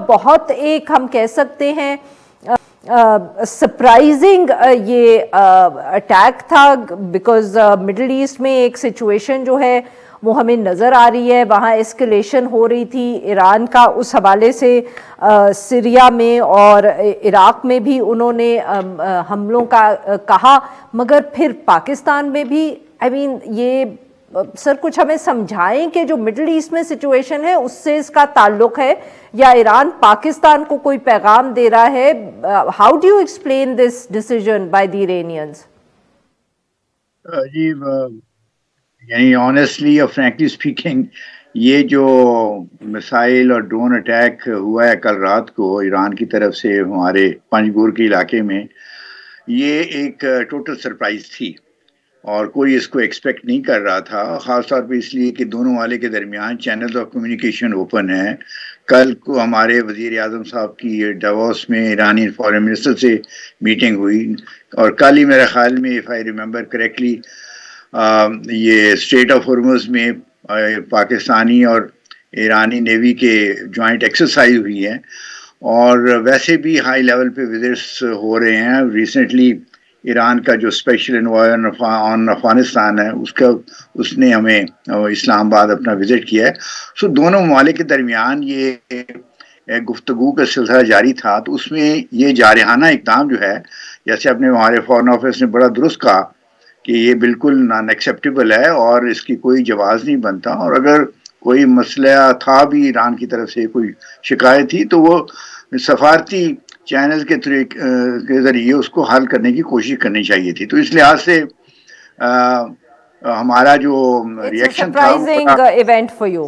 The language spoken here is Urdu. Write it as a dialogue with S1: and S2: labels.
S1: بہت ایک ہم کہہ سکتے ہیں سرپرائزنگ یہ اٹیک تھا، بیکاز مڈل ایسٹ میں ایک سچویشن جو ہے وہ ہمیں نظر آ رہی ہے، وہاں ایسکلیشن ہو رہی تھی ایران کا اس حوالے سے، سیریا میں اور عراق میں بھی انہوں نے حملوں کا کہا، مگر پھر پاکستان میں بھی یہ سر کچھ ہمیں سمجھائیں کہ جو مڈل ایسٹ میں سچویشن ہے اس سے اس کا تعلق ہے یا ایران پاکستان کو کوئی پیغام دے رہا ہے؟ How do you explain this decision by the Iranians?
S2: جی یعنی آنیسٹلی اور فرینکلی اسپیکنگ یہ جو میسائل اور ڈرون اٹیک ہوا ہے کل رات کو ایران کی طرف سے ہمارے پنجگور کے علاقے میں، یہ ایک ٹوٹل سرپرائز تھی اور کوئی اس کو ایکسپیکٹ نہیں کر رہا تھا، خاص طور پہ اس لیے کہ دونوں والے کے درمیان چینلز آف کمیونیکیشن اوپن ہیں۔ کل کو ہمارے وزیر اعظم صاحب کی ڈیووس میں ایرانی فارن منسٹر سے میٹنگ ہوئی، اور کل ہی میرے خیال میں اف آئی ریممبر کریکٹلی یہ اسٹریٹ آف ہرمز میں پاکستانی اور ایرانی نیوی کے جوائنٹ ایکسرسائز ہوئی ہے، اور ویسے بھی ہائی لیول پہ وزٹس ہو رہے ہیں۔ ریسنٹلی ایران کا جو اسپیشل انوائے آن افغانستان ہے اس نے ہمیں اسلام آباد اپنا وزٹ کیا ہے۔ سو دونوں ممالک کے درمیان یہ گفتگو کا سلسلہ جاری تھا، تو اس میں یہ جارحانہ اقدام جو ہے، جیسے اپنے ہمارے فارن آفس نے بڑا درست کہا کہ یہ بالکل نان ایکسیپٹیبل ہے اور اس کی کوئی جواز نہیں بنتا، اور اگر کوئی مسئلہ تھا بھی ایران کی طرف سے کوئی شکایت تھی تو وہ سفارتی چینل کے ذریعے اس کو حل کرنے کی کوشش کرنی چاہیے تھی۔ تو اس لحاظ سے ہمارا جو ریئیکشن تھا
S1: سرپرائزنگ ایونٹ فار یو۔